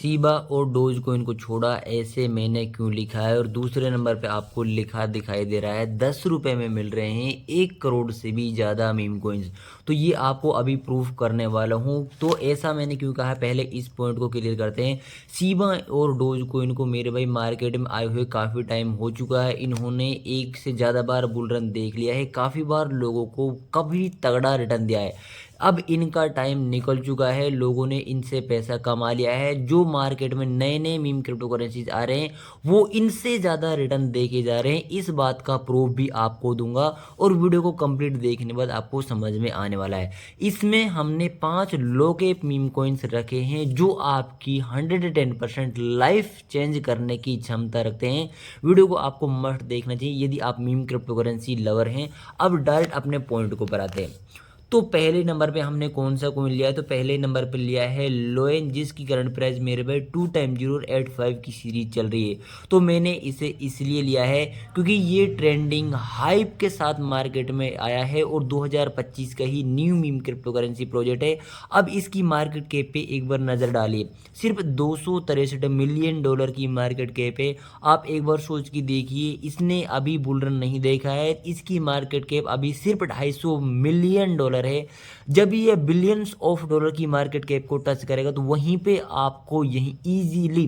Shiba और dose coin को छोड़ा ऐसे मैंने क्यों लिखा है। और दूसरे नंबर पे आपको लिखा दिखाई दे रहा है 10 रुपये में मिल रहे हैं 1 करोड़ से भी ज़्यादा मीम कॉइन्स। तो ये आपको अभी प्रूफ करने वाला हूँ। तो ऐसा मैंने क्यों कहा, पहले इस पॉइंट को क्लियर करते हैं। शिबा और डोज कॉइन को मेरे भाई मार्केट में आए हुए काफ़ी टाइम हो चुका है। इन्होंने एक से ज़्यादा बार बुल रन देख लिया है, काफ़ी बार लोगों को कभी तगड़ा रिटर्न दिया है। अब इनका टाइम निकल चुका है, लोगों ने इनसे पैसा कमा लिया है। जो मार्केट में नए नए मीम क्रिप्टो करेंसीज आ रहे हैं वो इनसे ज़्यादा रिटर्न दे के जा रहे हैं। इस बात का प्रूफ भी आपको दूंगा और वीडियो को कंप्लीट देखने के बाद आपको समझ में आने वाला है। इसमें हमने 5 लो कैप मीम कॉइन्स रखे हैं जो आपकी 110% लाइफ चेंज करने की क्षमता रखते हैं। वीडियो को आपको मस्ट देखना चाहिए यदि आप मीम क्रिप्टो करेंसी लवर हैं। अब डायरेक्ट अपने पॉइंट को पर आते हैं। तो पहले नंबर पे हमने कौन सा कॉइन लिया है, तो पहले नंबर पे लिया है लोएन, जिसकी करंट प्राइस मेरे भाई 2x085 की सीरीज चल रही है। तो मैंने इसे इसलिए लिया है क्योंकि ये ट्रेंडिंग हाइप के साथ मार्केट में आया है और 2025 का ही new meme cryptocurrency project है। अब इसकी मार्केट कैप पे एक बार नज़र डालिए, सिर्फ 263 मिलियन डॉलर की मार्केट कैप है। आप एक बार सोच के देखिए, इसने अभी बुल रन नहीं देखा है, इसकी मार्केट कैप अभी सिर्फ 250 मिलियन डॉलर है। जब ये बिलियंस ऑफ डॉलर की मार्केट कैप को टच करेगा तो वहीं पे आपको यही इजीली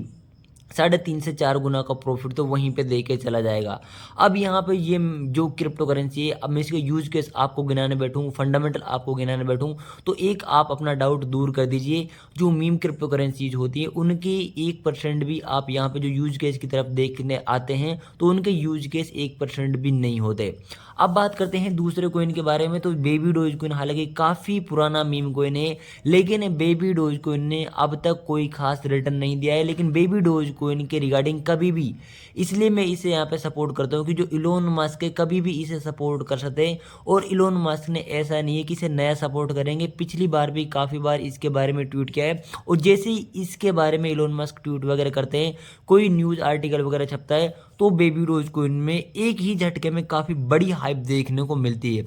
3.5 से 4 गुना का प्रॉफिट तो वहीं पे दे के चला जाएगा। अब यहाँ पे ये जो क्रिप्टो करेंसी है, अब मैं इसके यूज केस आपको गिनाने बैठूँ, फंडामेंटल आपको गिनाने बैठूँ, तो एक आप अपना डाउट दूर कर दीजिए। जो मीम क्रिप्टो करेंसीज होती है उनके 1% भी आप यहाँ पे जो यूज केस की तरफ देखने आते हैं तो उनके यूज केस 1% भी नहीं होते। अब बात करते हैं दूसरे कोइन के बारे में। तो बेबी डोज कोइन हालांकि काफ़ी पुराना मीम कोइन है, लेकिन बेबी डोज कोइन ने अब तक कोई खास रिटर्न नहीं दिया है। लेकिन बेबी डोज कोइन के रिगार्डिंग कभी भी, इसलिए मैं इसे यहाँ पे सपोर्ट करता हूँ कि जो इलोन मस्क है कभी भी इसे सपोर्ट कर सकते हैं। और इलोन मस्क ने ऐसा नहीं है कि इसे नया सपोर्ट करेंगे, पिछली बार भी काफ़ी बार इसके बारे में ट्वीट किया है। और जैसे ही इसके बारे में इलोन मस्क ट्वीट वगैरह करते हैं, कोई न्यूज़ आर्टिकल वगैरह छपता है, तो बेबी डोज कोइन में एक ही झटके में काफ़ी बड़ी हाइप देखने को मिलती है।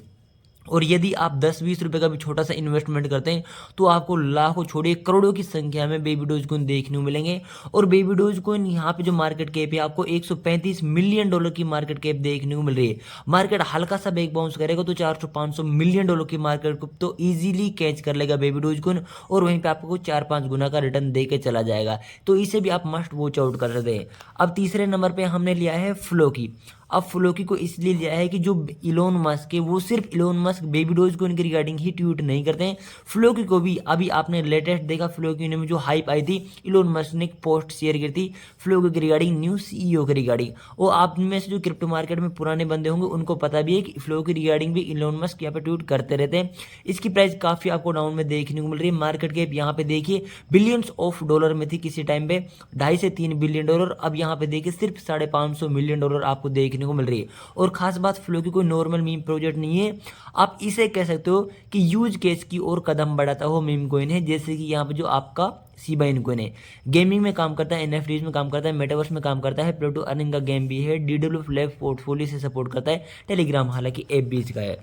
और यदि आप 10-20 रुपए का भी छोटा सा इन्वेस्टमेंट करते हैं तो आपको लाखों छोड़िए करोड़ों की संख्या में बेबी डोज कॉइन देखने को मिलेंगे। और बेबी डोज कॉइन यहाँ पे जो मार्केट कैप है आपको 135 मिलियन डॉलर की मार्केट कैप देखने को मिल रही है। मार्केट हल्का सा बैक बाउंस करेगा तो 400-500 मिलियन डॉलर की मार्केट को तो ईजिली कैच कर लेगा बेबी डोज कॉइन, और वहीं पर आपको 4-5 गुना का रिटर्न दे के चला जाएगा। तो इसे भी आप मस्ट वॉच आउट कर सकते हैं। अब तीसरे नंबर पर हमने लिया है फ्लोकी। अब फ्लोकी को इसलिए लिया है कि जो इलोन मस्क है वो सिर्फ इलोन मस्क बेबी डोज को इनके रिगार्डिंग ही ट्वीट नहीं करते हैं। फ्लोकी को भी अभी आपने लेटेस्ट देखा, फ्लोकी में जो हाइप आई थी, इलोन मस्क ने एक पोस्ट शेयर की थी फ्लोकी के रिगार्डिंग, न्यू सीईओ के रिगार्डिंग। और आप में से जो क्रिप्टो मार्केट में पुराने बंदे होंगे उनको पता भी है कि फ्लोकी रिगार्डिंग भी इलोन मस्क यहाँ पे ट्वीट करते रहते हैं। इसकी प्राइस काफ़ी आपको डाउन में देखने को मिल रही है। मार्केट कैप यहाँ पे देखिए बिलियंस ऑफ डॉलर में थी किसी टाइम पे, 2.5 से 3 बिलियन डॉलर, अब यहाँ पे देखिए सिर्फ 550 मिलियन डॉलर आपको देखने को मिल रही है। और खास बात, फ्लोकी कोई नॉर्मल मीम प्रोजेक्ट नहीं है, आप इसे कह सकते हो कि यूज केस की ओर कदम बढ़ाता हो मीम कोइन है। जैसे कि यहाँ पे जो आपका शिबा इन कोइन है, गेमिंग में काम करता है, एनएफटीज में काम करता है, मेटावर्स में काम करता है, प्लेटो अर्निंग का गेम भी है, डीडब्ल्यू लैब पोर्टफोलियो से सपोर्ट करता है, टेलीग्राम हालांकि ऐप भी इसका है।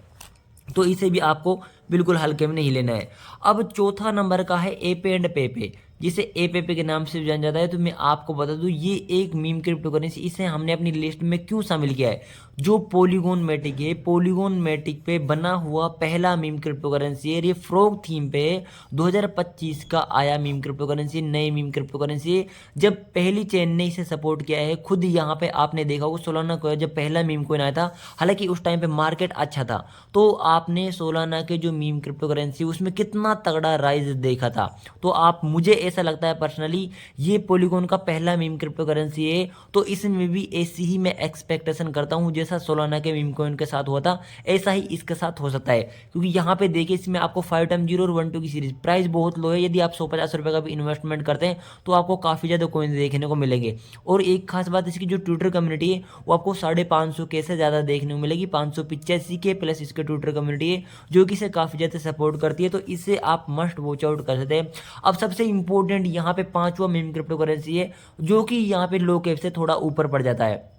तो इसे भी आपको बिल्कुल हल्के में नहीं लेना है। अब चौथा नंबर का है एपे एंड पेपे, जिसे एपेपे के नाम से जाना जाता है। तो मैं आपको बता दूं ये एक मीम क्रिप्टो करेंसी, इसे हमने अपनी लिस्ट में क्यों शामिल किया है। जो पॉलीगॉन मैटिक है, पॉलीगॉन मैटिक पे बना हुआ पहला मीम क्रिप्टो करेंसी है। ये फ्रॉग थीम पे 2025 का आया मीम क्रिप्टो करेंसी, नई मीम क्रिप्टो करेंसी है। जब पहली चेन ने इसे सपोर्ट किया है, खुद यहाँ पे आपने देखा होगा सोलाना को जब पहला मीम कोइन आया था, हालांकि उस टाइम पे मार्केट अच्छा था, तो आपने सोलाना के जो मीम क्रिप्टो करेंसी उसमें कितना तगड़ा राइज देखा था। तो आप, मुझे ऐसा लगता है पर्सनली ये पॉलीगॉन का पहला मीम क्रिप्टो करेंसी है, तो इसमें भी ऐसी ही मैं एक्सपेक्टेशन करता हूँ जैसा सोलाना के मीम कॉइन के साथ हुआ था ऐसा ही इसके साथ हो सकता है। क्योंकि यहाँ पे देखिए इसमें आपको 5 टाइम 0 और 1 2 की सीरीज, प्राइस बहुत लो है। यदि आप 150 रुपये का भी इन्वेस्टमेंट करते हैं तो आपको काफ़ी ज़्यादा कॉइन देखने को मिलेंगे। और एक खास बात, इसकी जो ट्विटर कम्युनिटी है वो आपको 550 के से ज़्यादा देखने को मिलेगी, 585 के प्लस इसके ट्विटर कम्युनिटी है जो कि इसे काफ़ी ज़्यादा सपोर्ट करती है। तो इसे आप मस्ट वॉच आउट कर सकते हैं। अब सबसे इंपॉर्टेंट यहाँ पे पांचवा मीम क्रिप्टो करेंसी है जो कि यहाँ पे लो कैप से थोड़ा ऊपर पड़ जाता है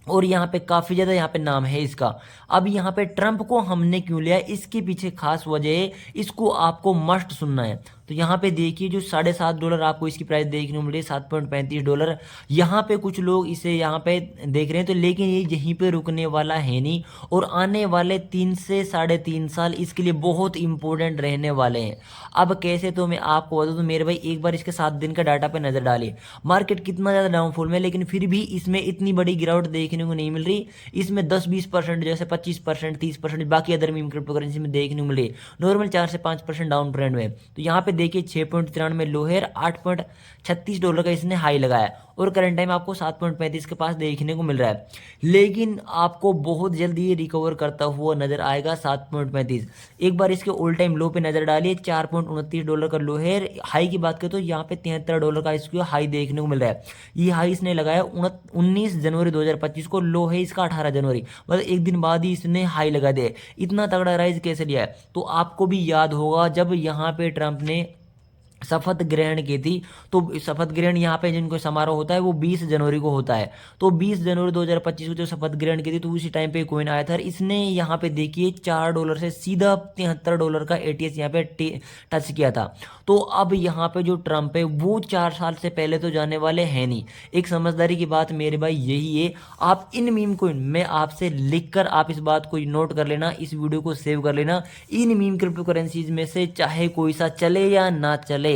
और यहाँ पे काफ़ी ज़्यादा यहाँ पे नाम है इसका। अब यहाँ पे ट्रंप को हमने क्यों लिया, इसके पीछे खास वजह है, इसको आपको मस्ट सुनना है। तो यहाँ पे देखिए जो $7.5 आपको इसकी प्राइस देखने को मिल रही है, $7.35। यहाँ पे कुछ लोग इसे यहाँ पे देख रहे हैं, तो लेकिन ये यहीं पे रुकने वाला है नहीं, और आने वाले 3 से 3.5 साल इसके लिए बहुत इंपॉर्टेंट रहने वाले हैं। अब कैसे, तो मैं आपको बता दूं मेरे भाई, एक बार इसके 7 दिन का डाटा पे नजर डालिए, मार्केट कितना ज़्यादा डाउनफॉल में, लेकिन फिर भी इसमें इतनी बड़ी गिरावट देखने को नहीं मिल रही। इसमें 10-20% जैसे 25%, 30% बाकी अदर मीम क्रिप्टो करेंसी में देखने को मिले, नॉर्मल 4 से 5% डाउन ट्रेंड में। तो यहाँ पे देखिए 6.93 लो है, $8.36 का इसने हाई लगाया, और करंट टाइम आपको 7.35 के पास देखने को मिल रहा है। लेकिन आपको बहुत जल्दी ये रिकवर करता हुआ नजर आएगा 7.35। एक बार इसके ऑल टाइम लो पे नजर डालिए, $4.29 का लो है। हाई की बात करें तो यहाँ पे $73 का इसको हाई देखने को मिल रहा है। ये हाई इसने लगाया 19 जनवरी 2025 को, लो है इसका 18 जनवरी, मतलब एक दिन बाद ही इसने हाई लगा दिया। इतना तगड़ा राइज कैसे लिया है? तो आपको भी याद होगा जब यहाँ पे ट्रंप ने शपथ ग्रहण की थी, तो शपथ ग्रहण यहाँ पे जिनको समारोह होता है वो 20 जनवरी को होता है। तो 20 जनवरी 2025 को जो शपथ ग्रहण की थी, तो उसी टाइम पे कॉइन आया था। इसने यहाँ पे देखिए $4 से सीधा $73 का एटीएस यहाँ पे टच किया था। तो अब यहाँ पे जो ट्रंप है वो 4 साल से पहले तो जाने वाले हैं नहीं। एक समझदारी की बात मेरे भाई यही है, आप इन मीम कॉइन, मैं आपसे लिखकर आप इस बात को नोट कर लेना, इस वीडियो को सेव कर लेना, इन मीम क्रिप्टो करेंसीज में से चाहे कोई सा चले या ना चले,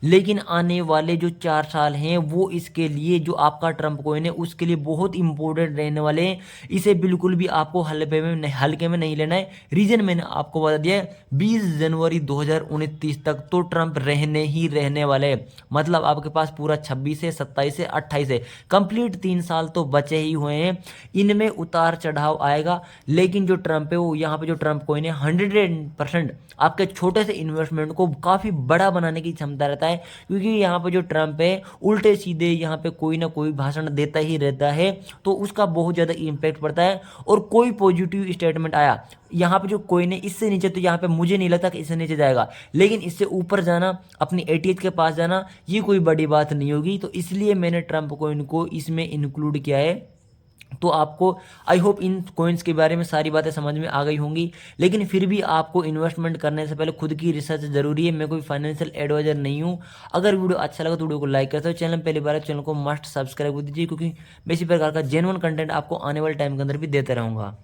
लेकिन आने वाले जो 4 साल हैं वो इसके लिए, जो आपका ट्रंप कॉइन है उसके लिए बहुत इंपॉर्टेंट रहने वाले हैं। इसे बिल्कुल भी आपको हल्के में नहीं लेना है। रीजन मैंने आपको बता दिया है, 20 जनवरी 2029 तक तो ट्रंप रहने ही रहने वाले हैं। मतलब आपके पास पूरा 26 से 27 से 28 से कंप्लीट 3 साल तो बचे ही हुए हैं। इनमें उतार चढ़ाव आएगा, लेकिन जो ट्रंप है वो, यहाँ पे जो ट्रंप कॉइन है 100% आपके छोटे से इन्वेस्टमेंट को काफ़ी बड़ा बनाने की क्षमता रहता है। क्योंकि यहाँ पे जो ट्रंप है उल्टे सीधे यहाँ पे कोई ना कोई भाषण देता ही रहता है, तो उसका बहुत ज़्यादा इम्पैक्ट पड़ता है। और कोई पॉजिटिव स्टेटमेंट आया यहाँ पे जो कॉइन है इससे नीचे, तो यहाँ पे मुझे नहीं लगता कि इससे नीचे जाएगा, लेकिन इससे ऊपर जाना, अपनी एटीएच के पास जाना, ये कोई बड़ी बात नहीं होगी। तो इसलिए मैंने ट्रंप कॉइन को इसमें इंक्लूड किया है। तो आपको आई होप इन कॉइन्स के बारे में सारी बातें समझ में आ गई होंगी, लेकिन फिर भी आपको इन्वेस्टमेंट करने से पहले खुद की रिसर्च जरूरी है। मैं कोई फाइनेंशियल एडवाइजर नहीं हूँ। अगर वीडियो अच्छा लगा तो वीडियो को लाइक करते हो, चैनल पहली बार है चैनल को मस्ट सब्सक्राइब कर दीजिए, क्योंकि मैं इसी प्रकार का जेन्युइन कंटेंट आपको आने वाले टाइम के अंदर भी देते रहूँगा।